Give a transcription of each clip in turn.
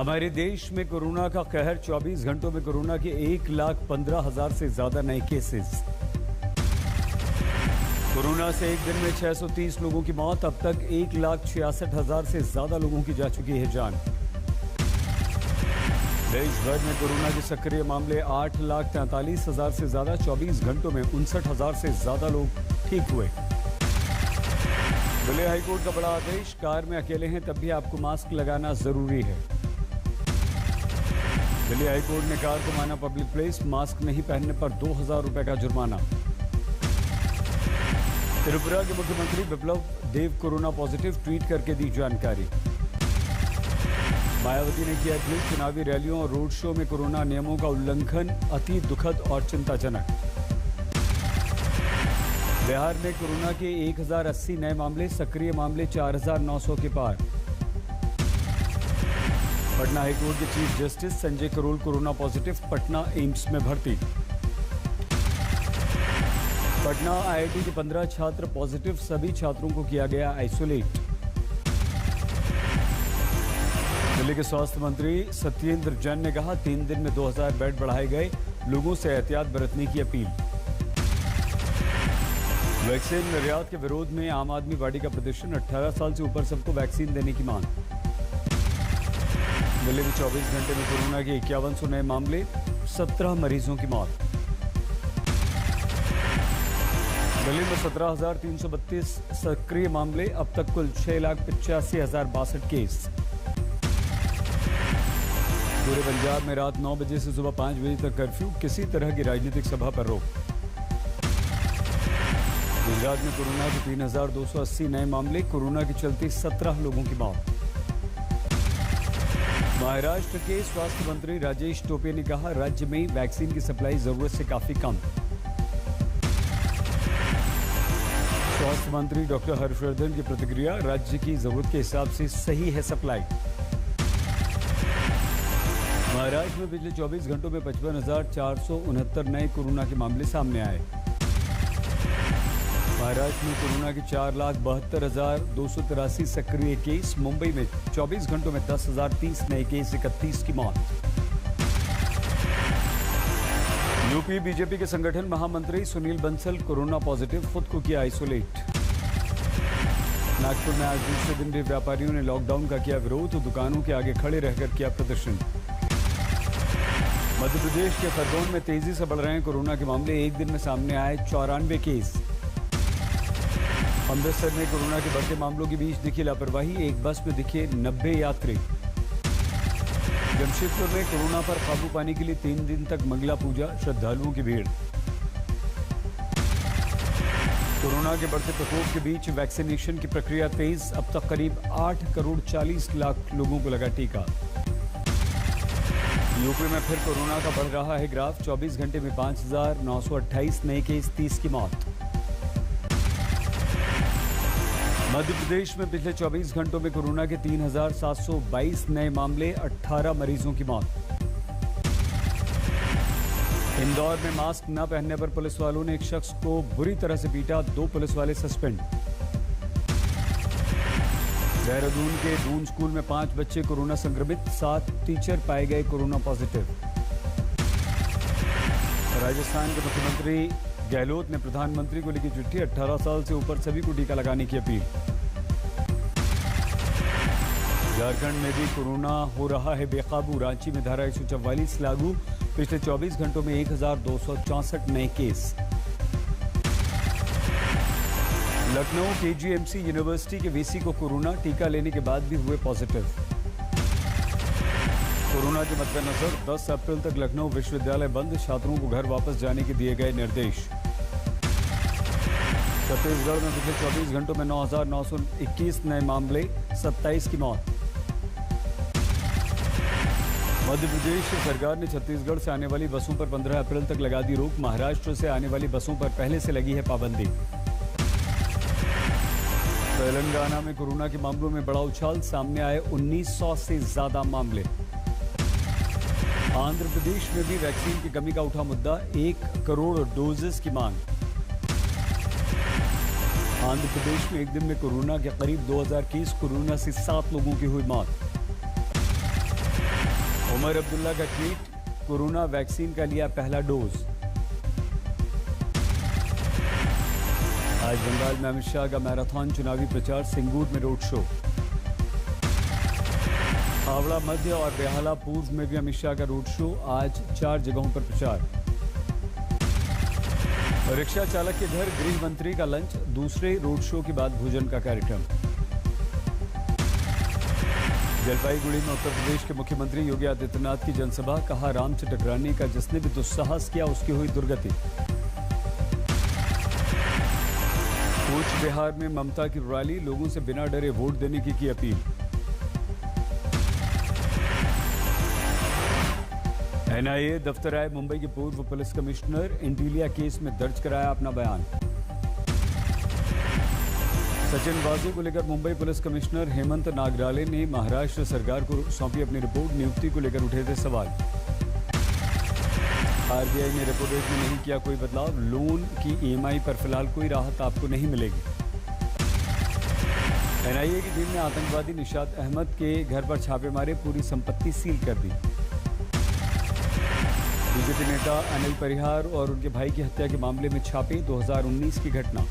हमारे देश में कोरोना का कहर। 24 घंटों में कोरोना के 1,15,000 से ज्यादा नए केसेस। कोरोना से एक दिन में 630 लोगों की मौत। अब तक 1,66,000 से ज्यादा लोगों की जा चुकी है जान। देश भर में कोरोना के सक्रिय मामले 8,43,000 से ज्यादा। 24 घंटों में 59,000 से ज्यादा लोग ठीक हुए। दिल्ली हाईकोर्ट का बड़ा आदेश। कार में अकेले हैं तब भी आपको मास्क लगाना जरूरी है। दिल्ली हाईकोर्ट ने कार को माना पब्लिक प्लेस। मास्क नहीं पहनने पर 2,000 रुपए का जुर्माना। त्रिपुरा के मुख्यमंत्री बिप्लब देव कोरोना पॉजिटिव, ट्वीट करके दी जानकारी। मायावती ने किया ट्वीट, चुनावी रैलियों और रोड शो में कोरोना नियमों का उल्लंघन अति दुखद और चिंताजनक। बिहार में कोरोना के 1,080 नए मामले। सक्रिय मामले 4,900 के पार। पटना हाईकोर्ट के chief justice Sanjay Karol corona positive, Patna AIIMS में भर्ती। पटना आईआईटी के 15 छात्र पॉजिटिव, सभी छात्रों को किया गया आइसोलेट। दिल्ली के स्वास्थ्य मंत्री सत्येंद्र जैन ने कहा 3 दिन में 2,000 बेड बढ़ाए गए। लोगों से एहतियात बरतने की अपील। वैक्सीन निर्यात के विरोध में आम आदमी पार्टी का प्रदर्शन। 18 साल से ऊपर सबको वैक्सीन देने की मांग। दिल्ली में 24 घंटे में कोरोना के 5100 नए मामले। 17 मरीजों की मौत। दिल्ली में 17,332 सक्रिय मामले। अब तक कुल 6,85,062 केस। पूरे पंजाब में रात 9 बजे से सुबह 5 बजे तक कर्फ्यू। किसी तरह की राजनीतिक सभा पर रोक। गुजरात में कोरोना के 3,280 नए मामले। कोरोना के चलते 17 लोगों की मौत। महाराष्ट्र के स्वास्थ्य मंत्री राजेश टोपे ने कहा राज्य में वैक्सीन की सप्लाई जरूरत से काफी कम। स्वास्थ्य मंत्री डॉक्टर हर्षवर्धन की प्रतिक्रिया, राज्य की जरूरत के हिसाब से सही है सप्लाई। महाराष्ट्र में पिछले 24 घंटों में 55,469 नए कोरोना के मामले सामने आए। महाराष्ट्र में कोरोना के 4,72,283 सक्रिय केस। मुंबई में 24 घंटों में 10,030 नए केस। 31 की मौत। यूपी बीजेपी के संगठन महामंत्री सुनील बंसल कोरोना पॉजिटिव, खुद को किया आइसोलेट। नागपुर में आज दूसरे दिन भी व्यापारियों ने लॉकडाउन का किया विरोध। दुकानों के आगे खड़े रहकर किया प्रदर्शन। मध्य प्रदेश के खरगोन में तेजी से बढ़ रहे हैं कोरोना के मामले। एक दिन में सामने आए 94 केस। अमृतसर में कोरोना के बढ़ते मामलों के बीच दिखी लापरवाही। एक बस में दिखे 90 यात्री। जमशेदपुर में कोरोना पर काबू पाने के लिए 3 दिन तक मंगला पूजा। श्रद्धालुओं की भीड़। कोरोना के बढ़ते प्रकोप के बीच वैक्सीनेशन की प्रक्रिया तेज। अब तक करीब 8,40,00,000 लोगों को लगा टीका। यूपी में फिर कोरोना का बढ़ रहा है ग्राफ। 24 घंटे में 5,928 नए केस। 30 की मौत। मध्य प्रदेश में पिछले 24 घंटों में कोरोना के 3,722 नए मामले। 18 मरीजों की मौत। इंदौर में मास्क न पहनने पर पुलिस वालों ने एक शख्स को बुरी तरह से पीटा। 2 पुलिस वाले सस्पेंड। देहरादून के दून स्कूल में 5 बच्चे कोरोना संक्रमित। 7 टीचर पाए गए कोरोना पॉजिटिव। राजस्थान के मुख्यमंत्री गहलोत ने प्रधानमंत्री को लिखी चिट्ठी। 18 साल से ऊपर सभी को टीका लगाने की अपील। झारखंड में भी कोरोना हो रहा है बेकाबू। रांची में धारा 144 लागू। पिछले 24 घंटों में 1,264 नए केस। लखनऊ केजीएमसी यूनिवर्सिटी के वीसी को कोरोना, टीका लेने के बाद भी हुए पॉजिटिव। कोरोना के मद्देनजर 10 अप्रैल तक लखनऊ विश्वविद्यालय बंद। छात्रों को घर वापस जाने के दिए गए निर्देश। छत्तीसगढ़ में पिछले 24 घंटों में 9,921 नए मामले। 27 की मौत। मध्य प्रदेश सरकार ने छत्तीसगढ़ से आने वाली बसों पर 15 अप्रैल तक लगा दी रोक। महाराष्ट्र से आने वाली बसों पर पहले से लगी है पाबंदी। तेलंगाना में कोरोना के मामलों में बड़ा उछाल। सामने आए 1,900 से ज्यादा मामले। आंध्र प्रदेश में भी वैक्सीन की कमी का उठा मुद्दा। 1 करोड़ डोजेस की मांग। आंध्र प्रदेश में एक दिन में कोरोना के करीब 2,000 केस। कोरोना से 7 लोगों की हुई मौत। उमर अब्दुल्ला का ट्वीट, कोरोना वैक्सीन का लिया पहला डोज। आज बंगाल में अमित शाह का मैराथन चुनावी प्रचार, सिंगूर में रोड शो। हावड़ा मध्य और बेहाला पूर्व में भी अमित शाह का रोड शो, आज 4 जगहों पर प्रचार। रिक्शा चालक के घर गृह मंत्री का लंच, दूसरे रोड शो के बाद भोजन का कार्यक्रम। जलपाईगुड़ी में उत्तर प्रदेश के मुख्यमंत्री योगी आदित्यनाथ की जनसभा, कहा राम से टकराने का जिसने भी दुस्साहस किया उसकी हुई दुर्गति। कूच बिहार में ममता की रैली, लोगों से बिना डरे वोट देने की अपील। एनआईए दफ्तर आए मुंबई के पूर्व पुलिस कमिश्नर, इंटीलिया केस में दर्ज कराया अपना बयान। सचिन वाजे को लेकर मुंबई पुलिस कमिश्नर हेमंत नागराले ने महाराष्ट्र सरकार को सौंपी अपनी रिपोर्ट, नियुक्ति को लेकर उठे थे सवाल। आरबीआई ने रेपो रेट में नहीं किया कोई बदलाव, लोन की ईएमआई पर फिलहाल कोई राहत आपको नहीं मिलेगी। एनआईए की टीम ने आतंकवादी निशात अहमद के घर पर छापे मारे, पूरी संपत्ति सील कर दी। बीजेपी नेता अनिल परिहार और उनके भाई की हत्या के मामले में छापे, 2019 की घटना।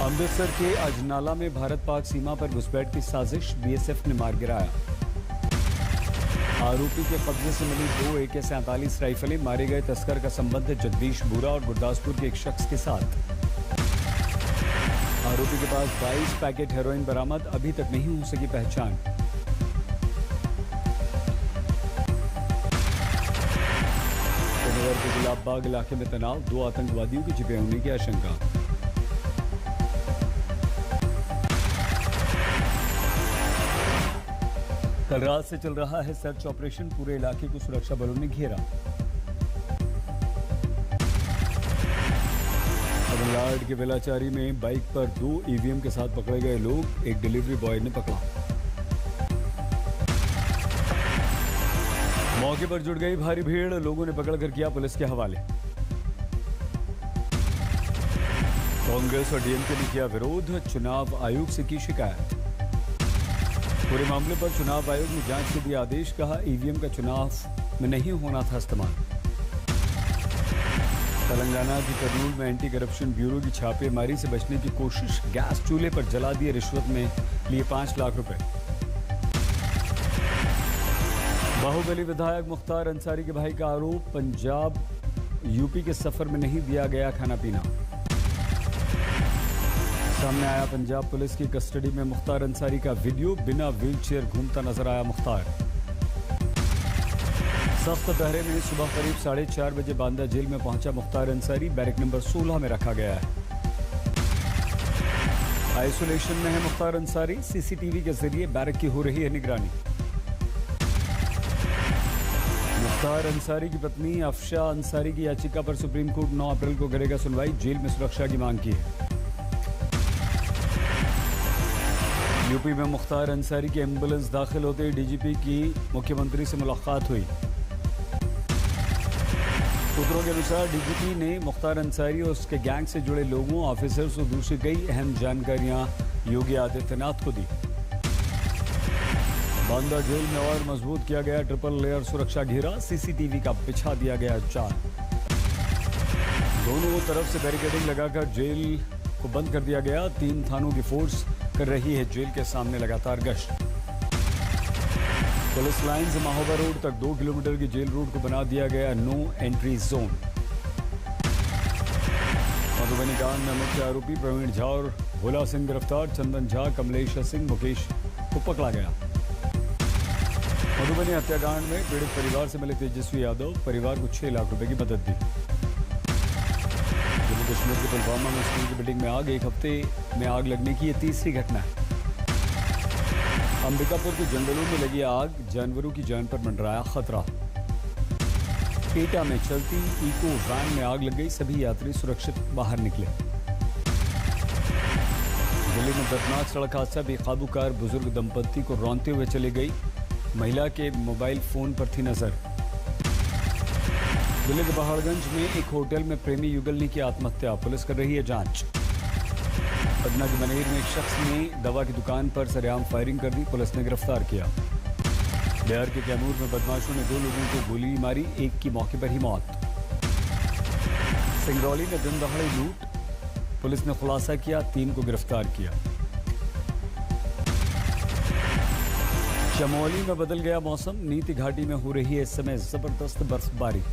अमृतसर के अजनाला में भारत पाक सीमा पर घुसपैठ की साजिश, बीएसएफ ने मार गिराया। आरोपी के कब्जे से मिली 2 AK-47 राइफलें, मारे गए तस्कर का संबंध जगदीश बुरा और गुरदासपुर के एक शख्स के साथ। आरोपी के पास 22 पैकेट हेरोइन बरामद, अभी तक नहीं हो सकी पहचान। श्रीनगर के गुलाबबाग इलाके में तनाव, 2 आतंकवादियों के छिपे होने की आशंका। कल रात से चल रहा है सर्च ऑपरेशन, पूरे इलाके को सुरक्षा बलों ने घेरा। तमिलनाडु के बेलाचारी में बाइक पर 2 ईवीएम के साथ पकड़े गए लोग, एक डिलीवरी बॉय ने पकड़ा। मौके पर जुट गई भारी भीड़, लोगों ने पकड़कर किया पुलिस के हवाले। कांग्रेस और डीएमके ने किया विरोध, चुनाव आयोग से की शिकायत। पूरे मामले पर चुनाव आयोग ने जांच के दिया आदेश, कहा ईवीएम का चुनाव में नहीं होना था इस्तेमाल। तेलंगाना की कर्नूल में एंटी करप्शन ब्यूरो की छापेमारी से बचने की कोशिश, गैस चूल्हे पर जला दिए, रिश्वत में लिए 5 लाख रुपए। बाहुबली विधायक मुख्तार अंसारी के भाई का आरोप, पंजाब यूपी के सफर में नहीं दिया गया खाना पीना। सामने आया पंजाब पुलिस की कस्टडी में मुख्तार अंसारी का वीडियो, बिना व्हीलचेयर घूमता नजर आया मुख्तार। सख्त पहरे में सुबह करीब 4:30 बजे बांदा जेल में पहुंचा मुख्तार अंसारी, बैरक नंबर 16 में रखा गया है। आइसोलेशन में है मुख्तार अंसारी, सीसीटीवी के जरिए बैरक की हो रही है निगरानी। मुख्तार अंसारी की पत्नी अफशा अंसारी की याचिका पर सुप्रीम कोर्ट 9 अप्रैल को करेगा सुनवाई, जेल में सुरक्षा की मांग की है। यूपी में मुख्तार अंसारी की एम्बुलेंस दाखिल होते डीजीपी की मुख्यमंत्री से मुलाकात हुई। सूत्रों के अनुसार डीजीपी ने मुख्तार अंसारी और उसके गैंग से जुड़े लोगों, ऑफिसर्स और दूसरी कई अहम जानकारियां योगी आदित्यनाथ को दी। बांदा जेल में और मजबूत किया गया ट्रिपल लेयर सुरक्षा घेरा, सीसीटीवी का बिछा दिया गया जाल। दोनों तरफ से बैरिकेडिंग लगाकर जेल को बंद कर दिया गया, 3 थानों की फोर्स कर रही है जेल के सामने लगातार गश्त। पुलिस लाइन से महोबा रोड तक 2 किलोमीटर की जेल रोड को बना दिया गया नो एंट्री जोन। मधुबनी कांड में मुख्य आरोपी प्रवीण झा और भोला सिंह गिरफ्तार, चंदन झा, कमलेश सिंह, मुकेश को पकड़ा गया। मधुबनी हत्याकांड में पीड़ित परिवार से मिले तेजस्वी यादव, परिवार को 6 लाख रुपए की मदद दी। जम्मू कश्मीर के पुलवामा में स्कूल की बिल्डिंग में आग, 1 हफ्ते में आग लगने की ये 3री घटना है। अंबिकापुर के जंगलों में लगी आग, जानवरों की जान पर मंडराया खतरा। एटा में चलती इको वैन में आग लग गई, सभी यात्री सुरक्षित बाहर निकले। दिल्ली में दर्दनाक सड़क हादसा, बेकाबू कार बुजुर्ग दंपत्ति को रौंदते हुए चली गई, महिला के मोबाइल फोन पर थी नजर। दिल्ली के पहाड़गंज में एक होटल में प्रेमी युगल ने की आत्महत्या, पुलिस कर रही है जांच। पटना के मनेर में एक शख्स ने दवा की दुकान पर सरेआम फायरिंग कर दी, पुलिस ने गिरफ्तार किया। बिहार के कैमूर में बदमाशों ने 2 लोगों को गोली मारी, एक की मौके पर ही मौत। सिंगरौली में दिन दहाड़े लूट, पुलिस ने खुलासा किया, 3 को गिरफ्तार किया। चमोली में बदल गया मौसम, नीति घाटी में हो रही है इस समय जबरदस्त बर्फबारी।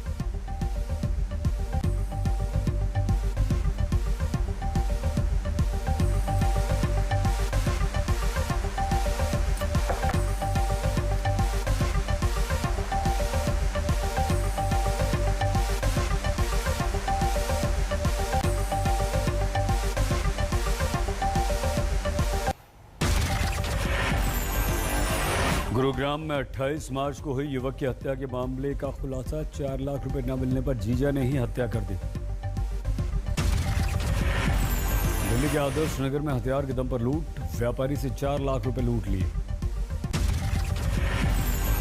गुरुग्राम में 28 मार्च को हुई युवक की हत्या के मामले का खुलासा, 4 लाख रुपए न मिलने पर जीजा ने ही हत्या कर दी। दिल्ली के आदर्श नगर में हथियार के दम पर लूट, व्यापारी से 4 लाख रुपए लूट लिए।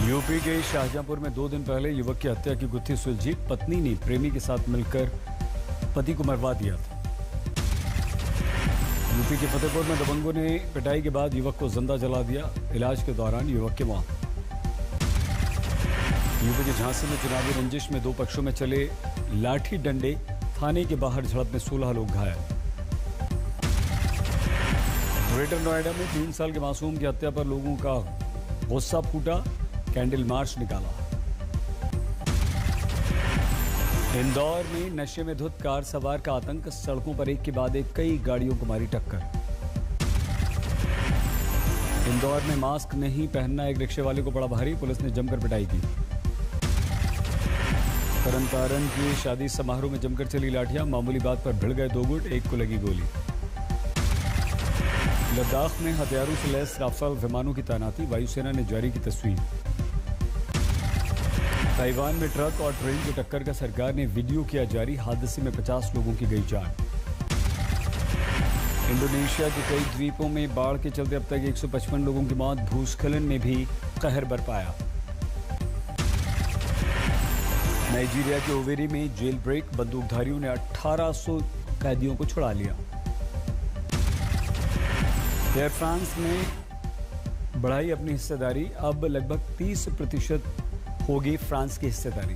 यूपी के शाहजहांपुर में 2 दिन पहले युवक की हत्या की गुत्थी सुलझी, पत्नी ने प्रेमी के साथ मिलकर पति को मरवा दिया था। यूपी के फतेहपुर में दबंगों ने पिटाई के बाद युवक को जिंदा जला दिया, इलाज के दौरान युवक की मौत। यूपी के झांसी में चुनावी रंजिश में 2 पक्षों में चले लाठी डंडे, थाने के बाहर झड़प में 16 लोग घायल। ग्रेटर नोएडा में 3 साल के मासूम की हत्या पर लोगों का गुस्सा फूटा, कैंडल मार्च निकाला। इंदौर में नशे में धुत कार सवार का आतंक, सड़कों पर एक के बाद एक कई गाड़ियों को मारी टक्कर। इंदौर में मास्क नहीं पहनना एक रिक्शे वाले को पड़ा भारी, पुलिस ने जमकर पिटाई की। तरन तारण की शादी समारोह में जमकर चली लाठियां, मामूली बात पर भिड़ गए 2 गुट, एक को लगी गोली। लद्दाख में हथियारों से लैस राफेल विमानों की तैनाती, वायुसेना ने जारी की तस्वीर। ताइवान में ट्रक और ट्रेन की टक्कर का सरकार ने वीडियो किया जारी, हादसे में 50 लोगों की गई जान। इंडोनेशिया के कई द्वीपों में बाढ़ के चलते अब तक 155 लोगों की मौत, भूस्खलन ने भी कहर बरपाया। नाइजीरिया के ओवेरी में जेल ब्रेक, बंदूकधारियों ने 1800 कैदियों को छुड़ा लिया। एयर फ्रांस ने बढ़ाई अपनी हिस्सेदारी, अब लगभग 30% होगी फ्रांस की हिस्सेदारी।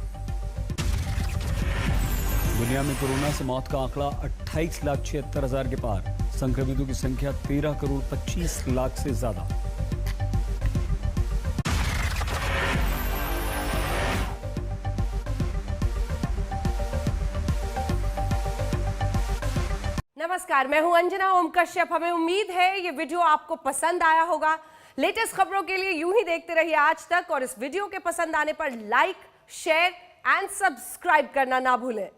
दुनिया में कोरोना से मौत का आंकड़ा 28,76,000 के पार, संक्रमितों की संख्या 13 करोड़ 25 लाख से ज्यादा। नमस्कार, मैं हूं अंजना ओम कश्यप। हमें उम्मीद है ये वीडियो आपको पसंद आया होगा। लेटेस्ट खबरों के लिए यूं ही देखते रहिए आज तक, और इस वीडियो के पसंद आने पर लाइक, शेयर एंड सब्सक्राइब करना ना भूलें।